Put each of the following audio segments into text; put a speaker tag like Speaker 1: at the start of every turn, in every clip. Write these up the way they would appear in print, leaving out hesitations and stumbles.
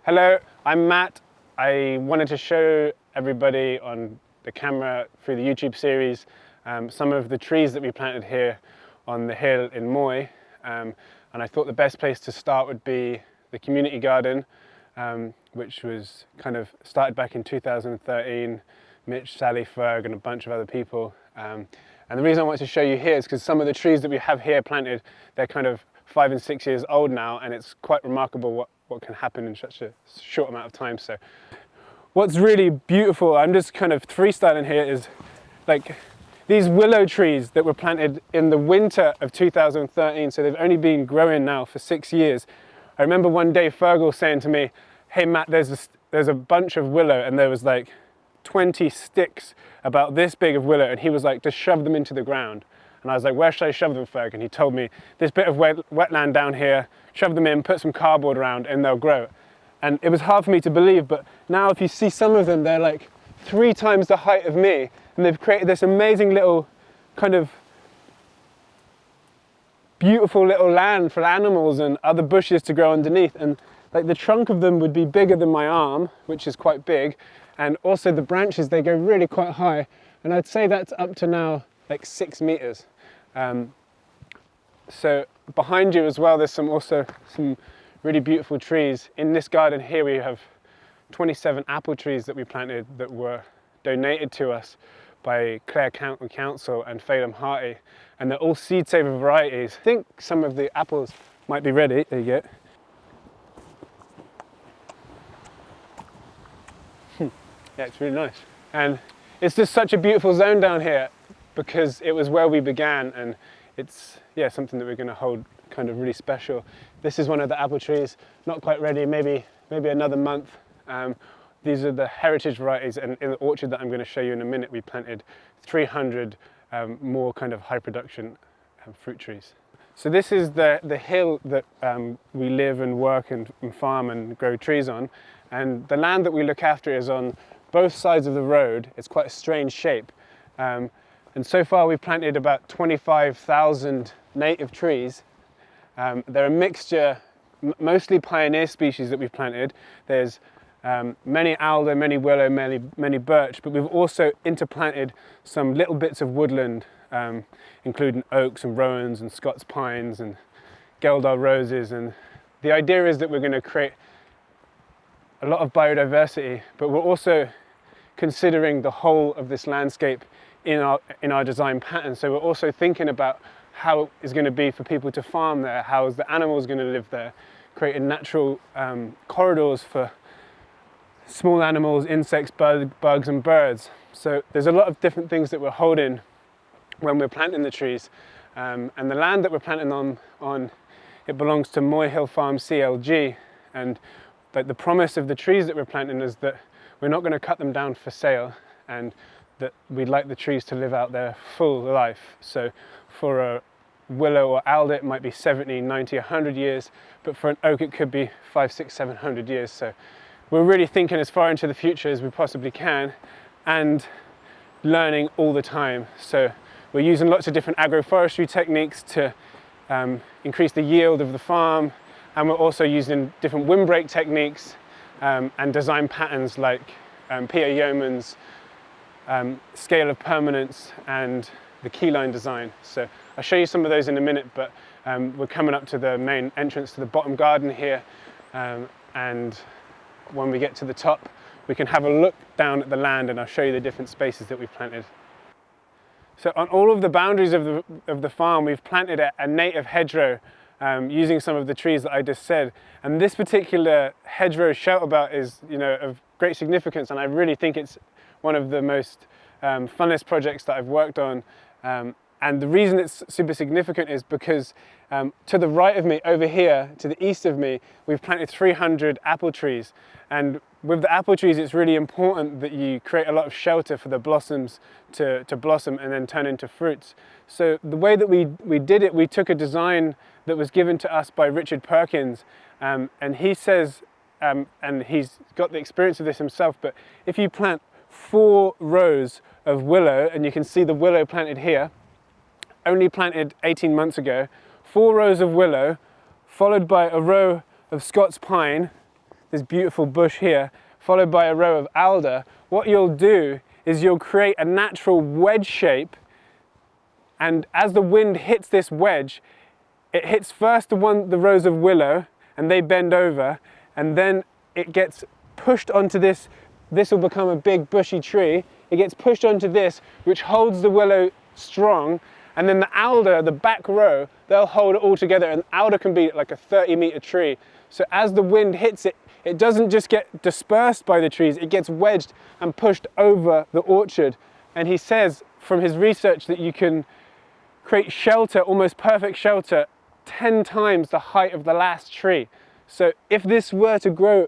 Speaker 1: Hello, I'm Matt. I wanted to show everybody on the camera through the YouTube series some of the trees that we planted here on the hill in Moy. And I thought the best place to start would be the community garden, which was kind of started back in 2013. Mitch, Sally, Ferg and a bunch of other people. And the reason I wanted to show you here is because some of the trees that we have here planted, they're kind of 5 and 6 years old now, and it's quite remarkable what can happen in such a short amount of time. So what's really beautiful, I'm just kind of freestyling here, is like these willow trees that were planted in the winter of 2013, so they've only been growing now for 6 years. I remember one day Fergal saying to me, "Hey Matt, there's a bunch of willow," and there was like 20 sticks about this big of willow, and he was like, "Just shove them into the ground." And I was like, "Where should I shove them, Ferg?" And he told me, "This bit of wetland down here, shove them in, put some cardboard around and they'll grow." And it was hard for me to believe, but now if you see some of them, they're like 3 times the height of me, and they've created this amazing little kind of beautiful little land for animals and other bushes to grow underneath. And like the trunk of them would be bigger than my arm, which is quite big, and also the branches, they go really quite high, and I'd say that's up to now like 6 meters. So behind you as well, there's also some really beautiful trees. In this garden here we have 27 apple trees that we planted that were donated to us by Clare County Council and Phelan Harty, and they're all seed saver varieties. I think some of the apples might be ready. There you go. Yeah, it's really nice. And it's just such a beautiful zone down here because it was where we began, and it's something that we're going to hold kind of really special. This is one of the apple trees, not quite ready, maybe another month. These are the heritage varieties, and in the orchard that I'm going to show you in a minute, we planted 300 more kind of high production fruit trees. So this is the hill that we live and work and farm and grow trees on, and the land that we look after is on both sides of the road. It's quite a strange shape. And so far we've planted about 25,000 native trees. They're a mixture, mostly pioneer species that we've planted. There's many alder, many willow, many birch, but we've also interplanted some little bits of woodland, including oaks and rowans and Scots pines and Geldar roses. And the idea is that we're going to create a lot of biodiversity, but we're also considering the whole of this landscape in our design pattern. So we're also thinking about how it's going to be for people to farm there, how is the animals going to live there, creating natural corridors for small animals, insects, bugs and birds. So there's a lot of different things that we're holding when we're planting the trees. And the land that we're planting on it belongs to Moy Hill Farm CLG, and like the promise of the trees that we're planting is that we're not going to cut them down for sale, and that we'd like the trees to live out their full life. So for a willow or alder it might be 70, 90, 100 years, but for an oak it could be 500, 600, 700 years. So we're really thinking as far into the future as we possibly can and learning all the time. So we're using lots of different agroforestry techniques to increase the yield of the farm, and we're also using different windbreak techniques and design patterns like Peter Yeoman's scale of permanence and the keyline design. So I'll show you some of those in a minute, but we're coming up to the main entrance to the bottom garden here, and when we get to the top we can have a look down at the land and I'll show you the different spaces that we've planted. So on all of the boundaries of the farm we've planted a native hedgerow using some of the trees that I just said, and this particular hedgerow shoutabout is of great significance, and I really think it's one of the most funnest projects that I've worked on. And the reason it's super significant is because to the right of me, over here, to the east of me, we've planted 300 apple trees. And with the apple trees, it's really important that you create a lot of shelter for the blossoms to blossom and then turn into fruits. So the way that we did it, we took a design that was given to us by Richard Perkins. And he says, and he's got the experience of this himself, but if you plant 4 rows of willow, and you can see the willow planted here, only planted 18 months ago, 4 rows of willow followed by a row of Scots pine, this beautiful bush here, followed by a row of alder, what you'll do is you'll create a natural wedge shape, and as the wind hits this wedge, it hits first the rows of willow, and they bend over, and then it gets pushed onto this. This will become a big bushy tree. It gets pushed onto this, which holds the willow strong, and then the alder, the back row, they'll hold it all together, and alder can be like a 30-meter tree. So as the wind hits it, it doesn't just get dispersed by the trees, it gets wedged and pushed over the orchard. And he says from his research that you can create shelter, almost perfect shelter, 10 times the height of the last tree. So if this were to grow,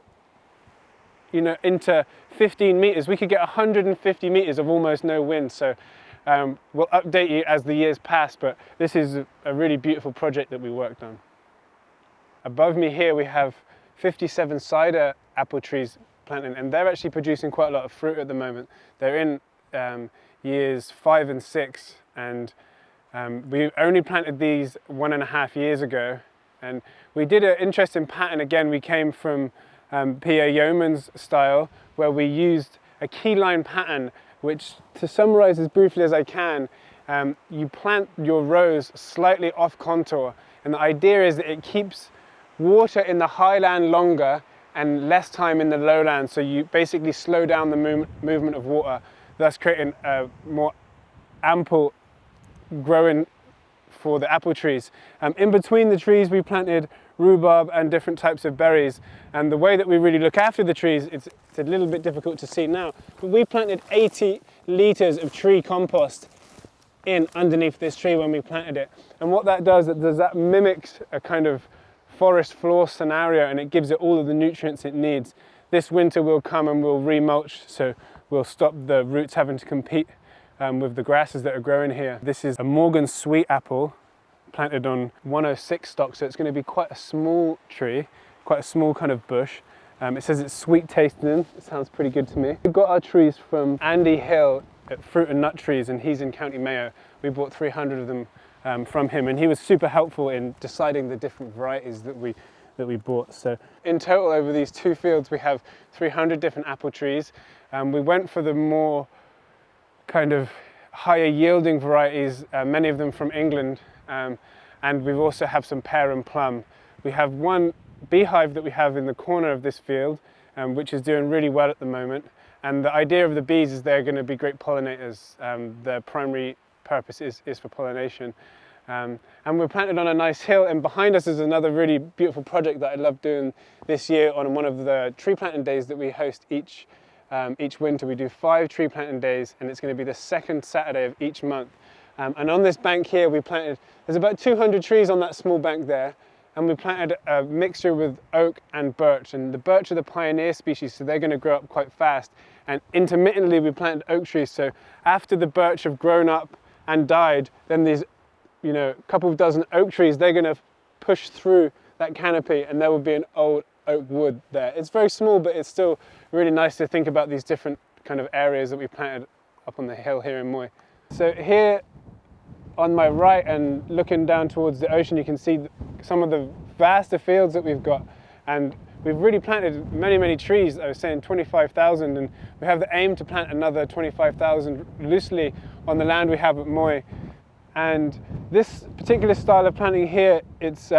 Speaker 1: you know, into 15 meters, we could get 150 meters of almost no wind. So we'll update you as the years pass, but this is a really beautiful project that we worked on. Above me here we have 57 cider apple trees planted, and they're actually producing quite a lot of fruit at the moment. They're in years 5 and 6, and we only planted these 1.5 years ago, and we did an interesting pattern again. We came from P.A. Yeoman's style, where we used a keyline pattern, which, to summarize as briefly as I can, you plant your rows slightly off contour, and the idea is that it keeps water in the highland longer and less time in the lowland, so you basically slow down the movement of water, thus creating a more ample growing for the apple trees. In between the trees we planted rhubarb and different types of berries, and the way that we really look after the trees, it's a little bit difficult to see now, but we planted 80 litres of tree compost in underneath this tree when we planted it, and what that does is that mimics a kind of forest floor scenario, and it gives it all of the nutrients it needs. This winter we'll come and we'll remulch, so we'll stop the roots having to compete with the grasses that are growing here. This is a Morgan sweet apple planted on 106 stock, so it's going to be quite a small tree, quite a small kind of bush. It says it's sweet tasting. It sounds pretty good to me. We got our trees from Andy Hill at Fruit and Nut Trees, and he's in County Mayo. We bought 300 of them from him, and he was super helpful in deciding the different varieties that we bought. So in total over these 2 fields we have 300 different apple trees. We went for the more kind of higher yielding varieties, many of them from England, and we also have some pear and plum. We have one beehive that we have in the corner of this field, which is doing really well at the moment, and the idea of the bees is they're going to be great pollinators. Their primary purpose is for pollination, and we're planted on a nice hill, and behind us is another really beautiful project that I love doing this year on one of the tree planting days that we host each winter. We do 5 tree planting days, and it's going to be the second Saturday of each month. And on this bank here we planted, there's about 200 trees on that small bank there, and we planted a mixture with oak and birch, and the birch are the pioneer species, so they're going to grow up quite fast, and intermittently we planted oak trees, so after the birch have grown up and died, then these, you know, couple of dozen oak trees, they're going to push through that canopy, and there will be an old oak wood there. It's very small, but it's still really nice to think about these different kind of areas that we planted up on the hill here in Moy. So here on my right and looking down towards the ocean, you can see some of the vaster fields that we've got, and we've really planted many trees. I was saying 25,000, and we have the aim to plant another 25,000 loosely on the land we have at Moy. And this particular style of planting here, it's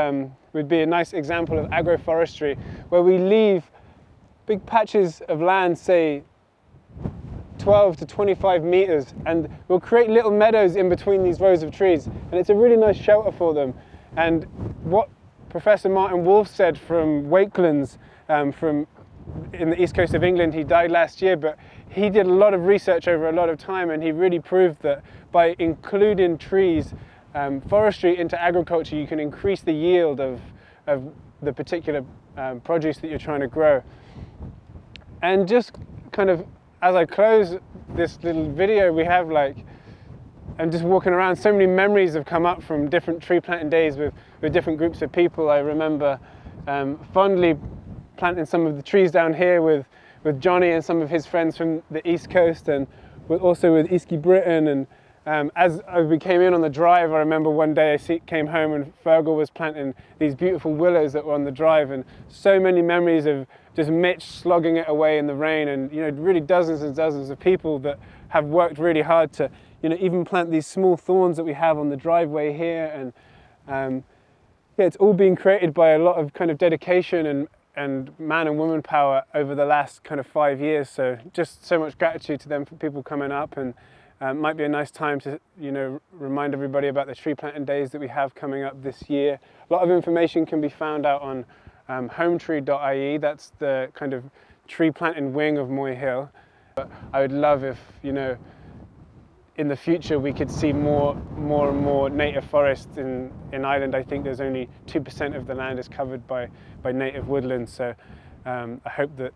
Speaker 1: would be a nice example of agroforestry, where we leave big patches of land, say 12 to 25 meters, and we'll create little meadows in between these rows of trees, and it's a really nice shelter for them. And what Professor Martin Wolf said from Wakelands, from in the east coast of England, he died last year, but he did a lot of research over a lot of time, and he really proved that by including trees, forestry into agriculture, you can increase the yield of the particular produce that you're trying to grow. And just kind of as I close this little video, we have I'm just walking around, so many memories have come up from different tree planting days with different groups of people. I remember fondly planting some of the trees down here with Johnny and some of his friends from the East Coast, and also with Easky Britain, As we came in on the drive, I remember one day I came home and Fergal was planting these beautiful willows that were on the drive, and so many memories of just Mitch slogging it away in the rain, and really dozens and dozens of people that have worked really hard to even plant these small thorns that we have on the driveway here. And yeah, it's all been created by a lot of kind of dedication and man and woman power over the last kind of 5 years. So just so much gratitude to them for people coming up, and might be a nice time to remind everybody about the tree planting days that we have coming up this year. A lot of information can be found out on hometree.ie. That's the kind of tree planting wing of Moy Hill. But I would love if in the future we could see more and more native forests in Ireland. I think there's only 2% of the land is covered by native woodlands, so I hope that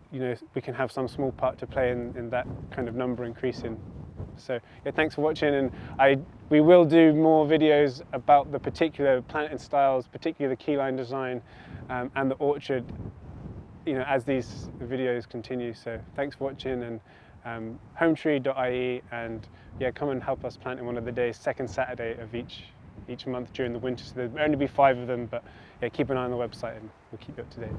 Speaker 1: we can have some small part to play in that kind of number increasing. So yeah, thanks for watching, and we will do more videos about the particular planting styles, particularly the keyline design and the orchard, as these videos continue. So thanks for watching, and hometree.ie, and yeah, come and help us plant in one of the days, second Saturday of each month during the winter. So there'll only be 5 of them, but yeah, keep an eye on the website and we'll keep you up to date.